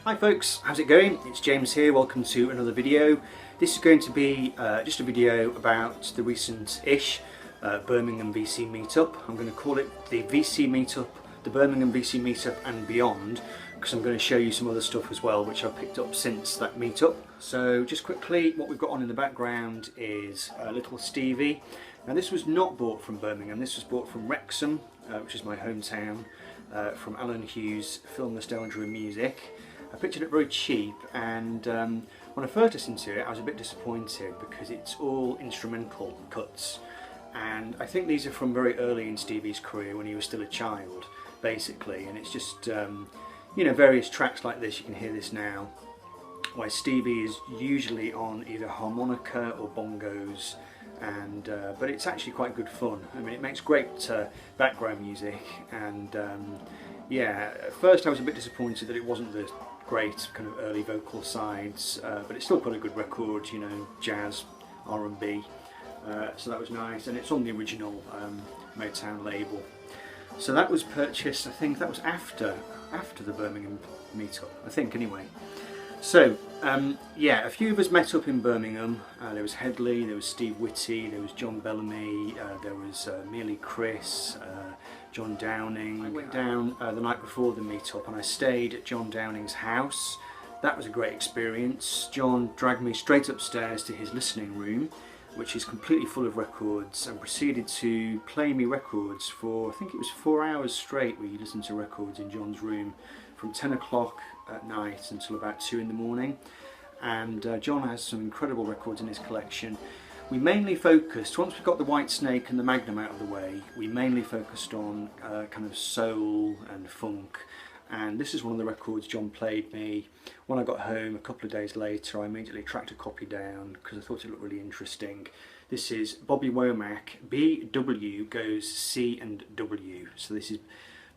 Hi folks, how's it going? It's James here, welcome to another video. This is going to be just a video about the recent-ish Birmingham VC meetup. I'm going to call it the VC meetup, the Birmingham VC meetup and beyond, because I'm going to show you some other stuff as well which I've picked up since that meetup. So just quickly, what we've got on in the background is little Stevie. Now this was not bought from Birmingham, this was bought from Wrexham, which is my hometown, from Alun Hughes, Film Nostalgia and Music. I picked it up very cheap, and when I first listened to it I was a bit disappointed because it's all instrumental cuts, and I think these are from very early in Stevie's career when he was still a child basically, and it's just you know, various tracks like this. You can hear this now, where Stevie is usually on either harmonica or bongos, and but it's actually quite good fun. I mean, it makes great background music, and yeah, at first I was a bit disappointed that it wasn't the great kind of early vocal sides, but it still put a good record, you know, jazz, R&B, so that was nice, and it's on the original Motown label. So that was purchased, I think that was after the Birmingham meetup, I think anyway. So yeah, a few of us met up in Birmingham. There was Headley, there was Steve Whitty, there was John Bellamy, there was Merely Chris, John Downing. I went down the night before the meetup and I stayed at John Downing's house. That was a great experience. John dragged me straight upstairs to his listening room, which is completely full of records, and proceeded to play me records for, I think it was 4 hours straight we listened to records in John's room, from 10 o'clock at night until about 2 in the morning. And John has some incredible records in his collection. We mainly focused, once we got the White Snake and the Magnum out of the way, we mainly focused on kind of soul and funk. And this is one of the records John played me. When I got home a couple of days later, I immediately tracked a copy down because I thought it looked really interesting. This is Bobby Womack, BW goes C and W. So this is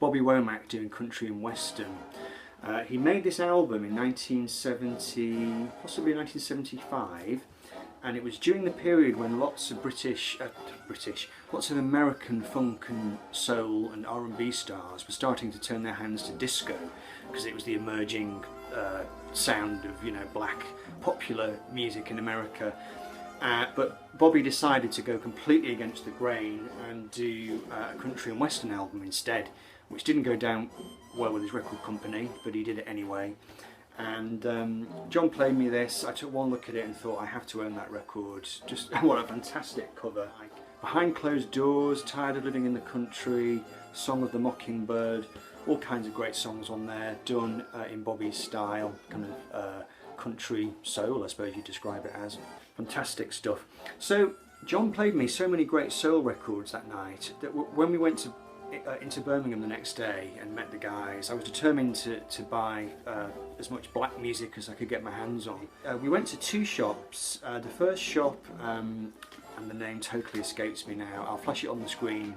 Bobby Womack doing country and western. He made this album in 1970, possibly 1975, and it was during the period when lots of lots of American funk and soul and R&B stars were starting to turn their hands to disco, because it was the emerging sound of, you know, black popular music in America. But Bobby decided to go completely against the grain and do a country and western album instead, which didn't go down well with his record company, but he did it anyway. And John played me this. I took one look at it and thought, I have to own that record. Just what a fantastic cover. Behind Closed Doors, Tired of Living in the Country, Song of the Mockingbird, all kinds of great songs on there, done in Bobby's style, kind of country soul, I suppose you'd describe it as. Fantastic stuff. So John played me so many great soul records that night that when we went into Birmingham the next day and met the guys, I was determined to buy as much black music as I could get my hands on. We went to two shops. The first shop, and the name totally escapes me now, I'll flash it on the screen,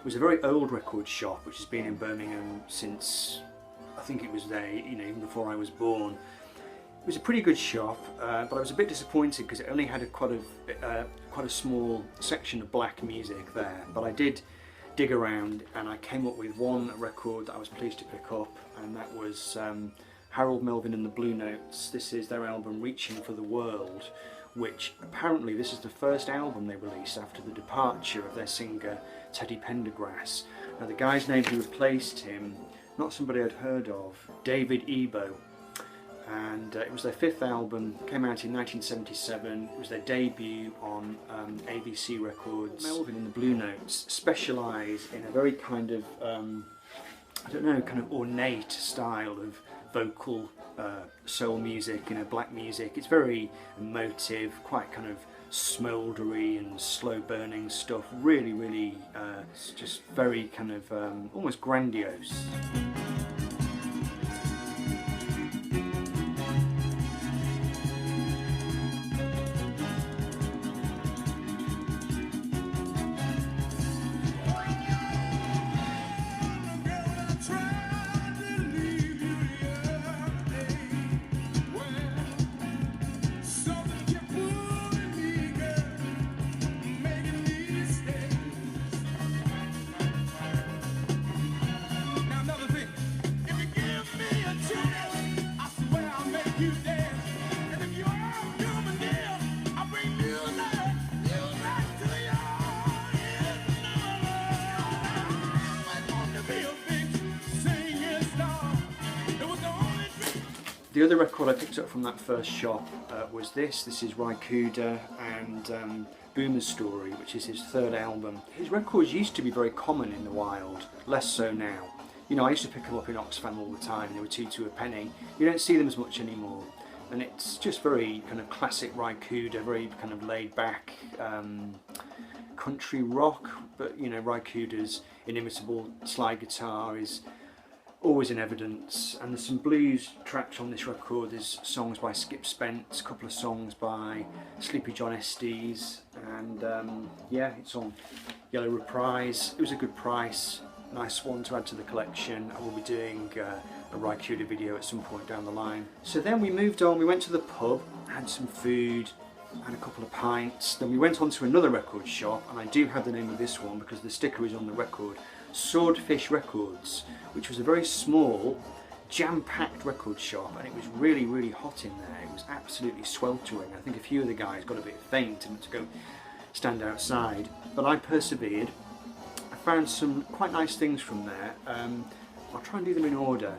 was a very old record shop which has been in Birmingham since, I think it was there, you know, even before I was born. It was a pretty good shop, but I was a bit disappointed because it only had quite a small section of black music there. But I did dig around and I came up with one record that I was pleased to pick up, and that was Harold Melvin and the Blue Notes. This is their album Reaching for the World, which apparently this is the first album they released after the departure of their singer Teddy Pendergrass. Now the guy's name who replaced him, not somebody I'd heard of, David Ebo. And it was their fifth album, came out in 1977, it was their debut on ABC Records. Melvin and the Blue Notes specialise in a very kind of, I don't know, kind of ornate style of vocal soul music, you know, black music. It's very emotive, quite kind of smouldery and slow burning stuff, really, really, it's just very kind of almost grandiose. The other record I picked up from that first shop was this. This is Rykuda and Boomer's Story, which is his third album. His records used to be very common in the wild, less so now. You know, I used to pick them up in Oxfam all the time. They were 2 a penny. You don't see them as much anymore. And it's just very kind of classic Rykuda, very kind of laid back country rock. But you know, Rykuda's inimitable slide guitar is always in evidence, and there's some blues tracks on this record. There's songs by Skip Spence, a couple of songs by Sleepy John Estes, and yeah, it's on Yellow Reprise. It was a good price, nice one to add to the collection. I will be doing a Rykuda video at some point down the line. So then we moved on, we went to the pub, had some food, had a couple of pints, then we went on to another record shop, and I do have the name of this one because the sticker is on the record. Swordfish Records, which was a very small, jam-packed record shop, and it was really, really hot in there. It was absolutely sweltering. I think a few of the guys got a bit faint and had to go stand outside, but I persevered. I found some quite nice things from there. I'll try and do them in order.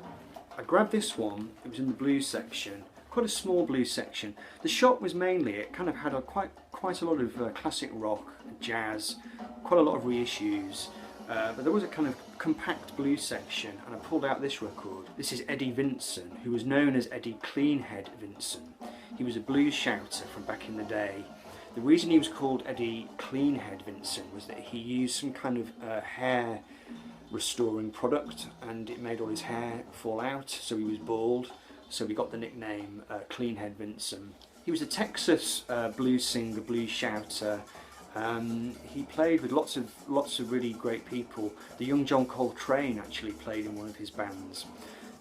I grabbed this one. It was in the blues section, quite a small blues section. The shop was mainly, it kind of had quite a lot of classic rock, jazz, quite a lot of reissues. But there was a kind of compact blues section, and I pulled out this record. This is Eddie Vinson, who was known as Eddie Cleanhead Vinson. He was a blues shouter from back in the day. The reason he was called Eddie Cleanhead Vinson was that he used some kind of hair restoring product, and it made all his hair fall out, so he was bald. So we got the nickname Cleanhead Vinson. He was a Texas blues singer, blues shouter. He played with lots of really great people. The young John Coltrane actually played in one of his bands.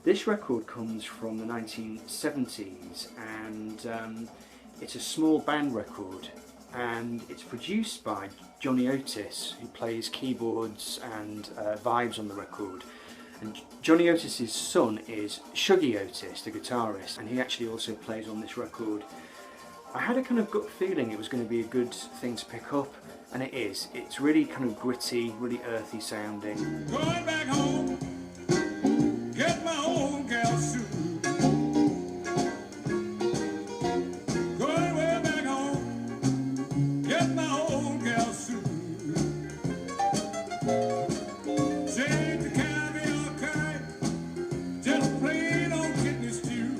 This record comes from the 1970s, and it's a small band record, and it's produced by Johnny Otis, who plays keyboards and vibes on the record. And Johnny Otis's son is Shuggy Otis, the guitarist, and he actually also plays on this record. I had a kind of gut feeling it was going to be a good thing to pick up, and it is. It's really kind of gritty, really earthy sounding. Going back home, get my old gal suit. Going way back home, get my old gal suit. Shake the caviar kite, just plain old kidney stew.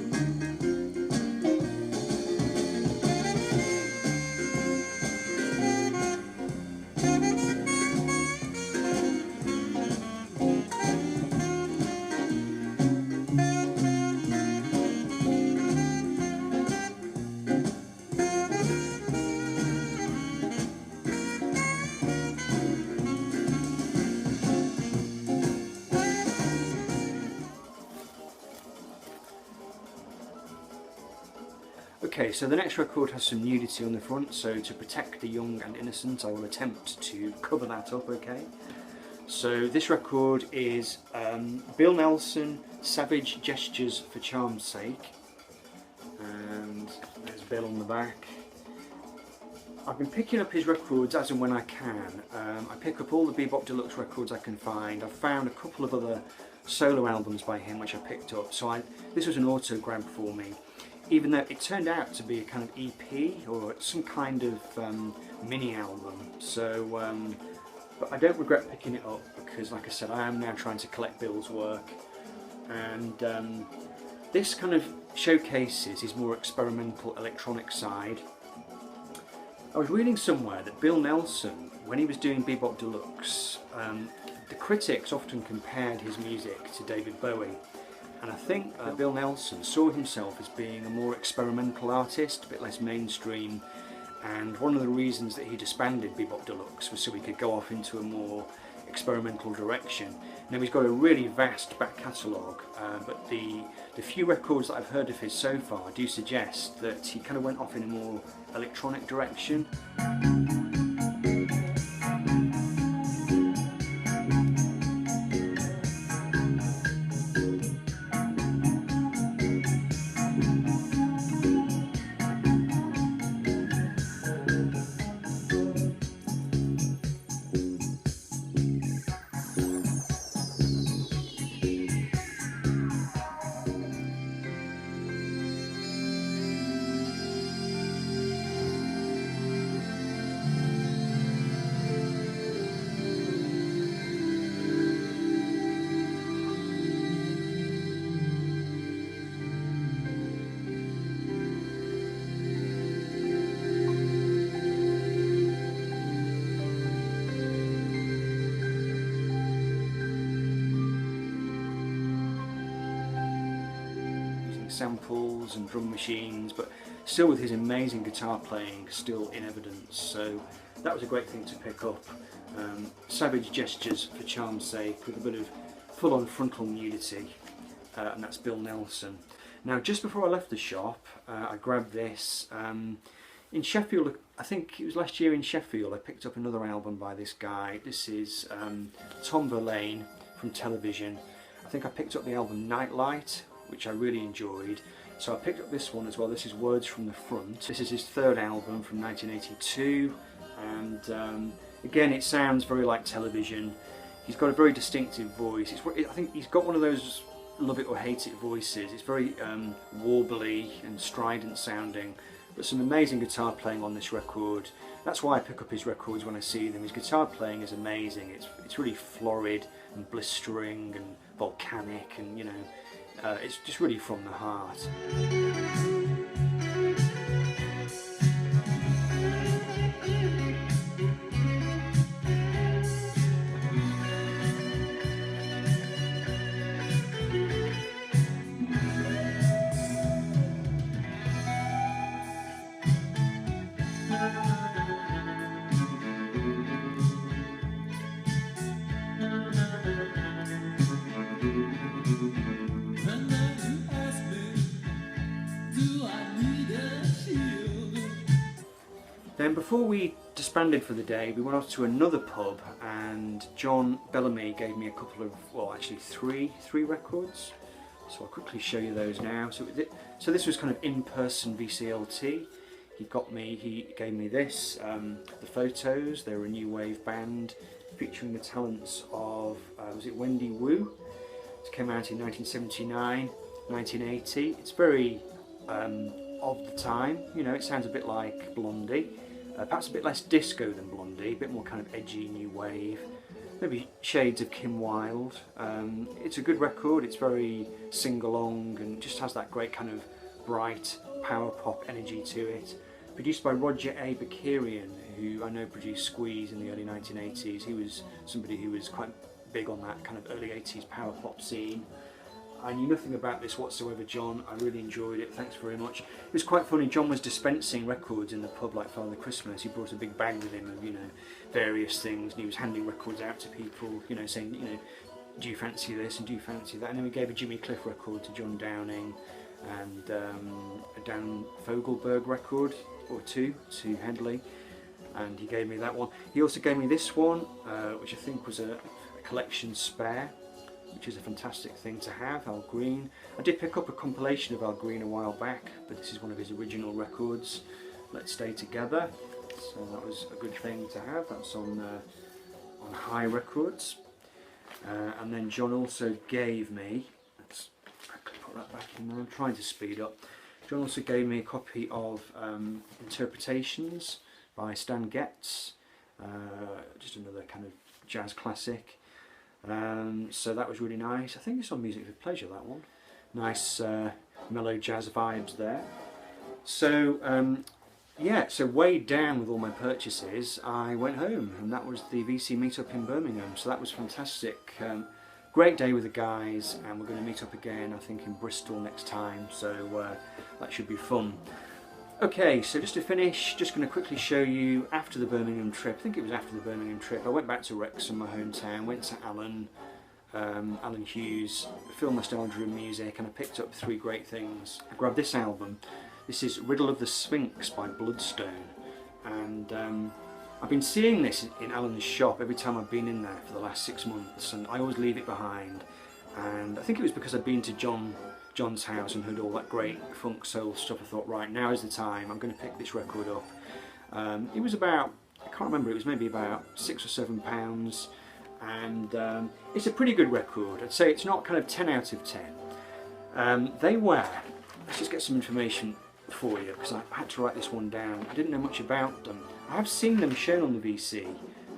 Okay, so the next record has some nudity on the front, so to protect the young and innocent I will attempt to cover that up, okay? So this record is Bill Nelson, Savage Gestures for Charm's Sake, and there's Bill on the back. I've been picking up his records as and when I can. I pick up all the Bebop Deluxe records I can find. I've found a couple of other solo albums by him which I picked up, so this was an auto grab for me. Even though it turned out to be a kind of EP or some kind of mini album. So, but I don't regret picking it up because, like I said, I am now trying to collect Bill's work, and this kind of showcases his more experimental electronic side. I was reading somewhere that Bill Nelson, when he was doing Bebop Deluxe, the critics often compared his music to David Bowie. And I think Bill Nelson saw himself as being a more experimental artist, a bit less mainstream, and one of the reasons that he disbanded Bebop Deluxe was so he could go off into a more experimental direction. Now he's got a really vast back catalogue, but the few records that I've heard of his so far do suggest that he kind of went off in a more electronic direction. samples and drum machines, but still with his amazing guitar playing still in evidence. So that was a great thing to pick up. Savage gestures for charm's sake, with a bit of full-on frontal nudity, and that's Bill Nelson. Now, just before I left the shop, I grabbed this. In Sheffield, I think it was last year in Sheffield, I picked up another album by this guy. This is Tom Verlaine from Television. I think I picked up the album Nightlight, which I really enjoyed. So I picked up this one as well. This is Words from the Front. This is his third album from 1982, and again, it sounds very like Television. He's got a very distinctive voice. I think he's got one of those love it or hate it voices. It's very warbly and strident sounding, but some amazing guitar playing on this record. That's why I pick up his records when I see them. His guitar playing is amazing. It's really florid and blistering and volcanic, and you know, it's just really from the heart. Then before we disbanded for the day, we went off to another pub, and John Bellamy gave me a couple of, well actually three records. So I'll quickly show you those now. So this was kind of in-person VCLT. He gave me this, The Photos. They're a new wave band featuring the talents of, was it Wendy Wu? It came out in 1979, 1980. It's very of the time, you know, it sounds a bit like Blondie. Perhaps a bit less disco than Blondie, a bit more kind of edgy new wave, maybe shades of Kim Wilde. It's a good record, it's very sing-along and just has that great kind of bright power pop energy to it. Produced by Roger A. Bakarian, who I know produced Squeeze in the early 1980s. He was somebody who was quite big on that kind of early 80s power pop scene. I knew nothing about this whatsoever, John. I really enjoyed it. Thanks very much. It was quite funny. John was dispensing records in the pub like Father Christmas. He brought a big bag with him of, you know, various things, and he was handing records out to people, you know, saying, you know, do you fancy this and do you fancy that? And then we gave a Jimmy Cliff record to John Downing, and a Dan Fogelberg record or two to Headley, and he gave me that one. He also gave me this one, which I think was a collection spare, which is a fantastic thing to have, Al Green. I did pick up a compilation of Al Green a while back, but this is one of his original records, Let's Stay Together. So that was a good thing to have. That's on High Records. And then John also gave me, let's quickly put that back in there, I'm trying to speed up. John also gave me a copy of Interpretations by Stan Getz, just another kind of jazz classic. So that was really nice. I think it's on Music for Pleasure, that one. Nice mellow jazz vibes there. So yeah, so weighed down with all my purchases, I went home, and that was the VC meetup in Birmingham. So that was fantastic. Great day with the guys, and we're going to meet up again, I think, in Bristol next time. So that should be fun. Okay, so just to finish, just going to quickly show you after the Birmingham trip. I think it was after the Birmingham trip. I went back to Wrexham, my hometown, went to Alun Hughes, film nostalgia and music, and I picked up three great things. I grabbed this album. This is Riddle of the Sphinx by Bloodstone, and I've been seeing this in Alan's shop every time I've been in there for the last 6 months, and I always leave it behind. And I think it was because I'd been to John's house and heard all that great funk soul stuff. I thought, right, now is the time, I'm going to pick this record up. It was about, I can't remember, it was maybe about £6 or £7, and it's a pretty good record. I'd say it's not kind of 10 out of 10. They were, let's just get some information for you, because I had to write this one down. I didn't know much about them. I have seen them shown on the VC.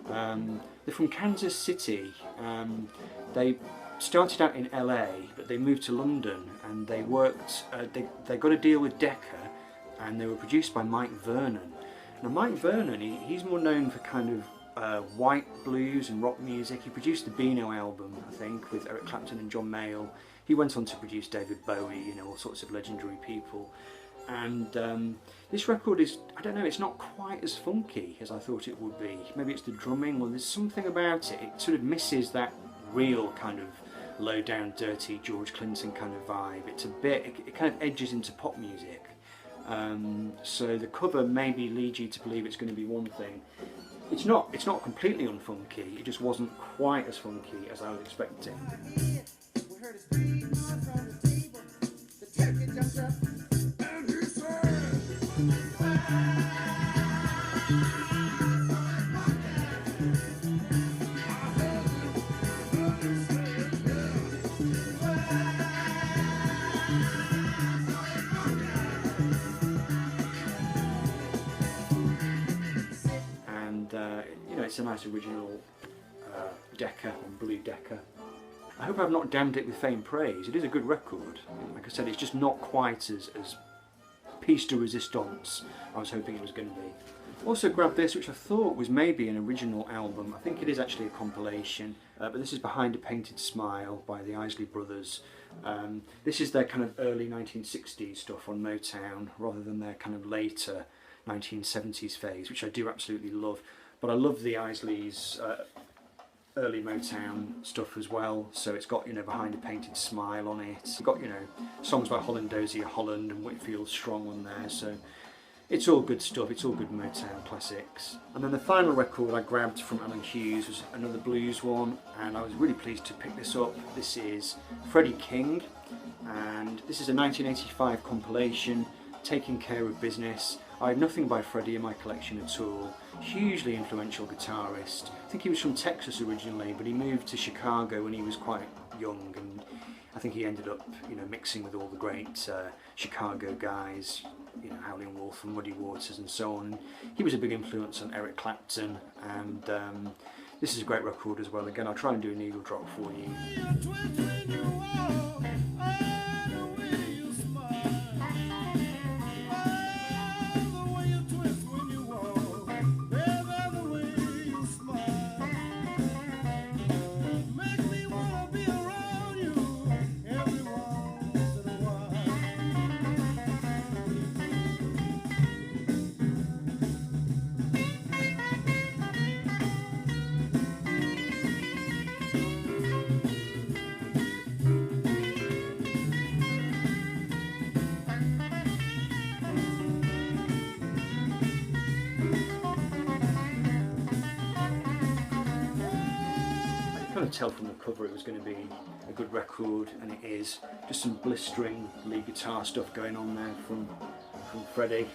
They're from Kansas City. They started out in LA, but they moved to London, and they worked, they got a deal with Decca, and they were produced by Mike Vernon. Now Mike Vernon, he's more known for kind of white blues and rock music. He produced the Beano album, I think, with Eric Clapton and John Mayall. He went on to produce David Bowie, you know, all sorts of legendary people. And this record is, I don't know, it's not quite as funky as I thought it would be. Maybe it's the drumming, or there's something about it. It sort of misses that real kind of low down, dirty George Clinton kind of vibe. It's a bit, it kind of edges into pop music. So the cover maybe leads you to believe it's going to be one thing. It's not completely unfunky, it just wasn't quite as funky as I was expecting. You know, it's a nice original Decca, or blue Decca. I hope I've not damned it with faint praise. It is a good record. Like I said, it's just not quite as piece de resistance I was hoping it was going to be. Also grabbed this, which I thought was maybe an original album. I think it is actually a compilation, but this is Behind a Painted Smile by the Isley Brothers. This is their kind of early 1960s stuff on Motown, rather than their kind of later 1970s phase, which I do absolutely love. But I love the Isleys' early Motown stuff as well. So it's got, you know, Behind a Painted Smile on it. It's got, you know, songs like Holland Dozier Holland and Whitfield Strong on there. So it's all good stuff. It's all good Motown classics. And then the final record I grabbed from Alun Hughes was another blues one, and I was really pleased to pick this up. This is Freddie King, and this is a 1985 compilation, Taking Care of Business. I had nothing by Freddie in my collection at all. Hugely influential guitarist. I think he was from Texas originally, but he moved to Chicago when he was quite young, and I think he ended up, you know, mixing with all the great Chicago guys, you know, Howlin' Wolf and Muddy Waters and so on. He was a big influence on Eric Clapton, and this is a great record as well. Again, I'll try and do a needle drop for you. Tell from the cover it was going to be a good record, and it is. Just some blistering lead guitar stuff going on there from Freddie,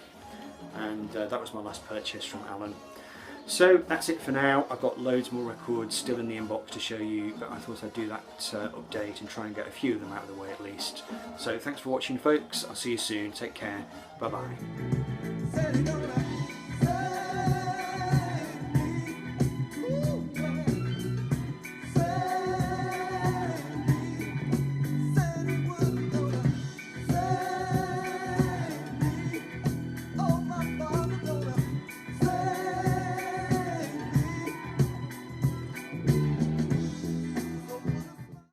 and that was my last purchase from Alun. So that's it for now. I've got loads more records still in the inbox to show you, but I thought I'd do that update and try and get a few of them out of the way at least. So thanks for watching, folks. I'll see you soon. Take care. Bye bye.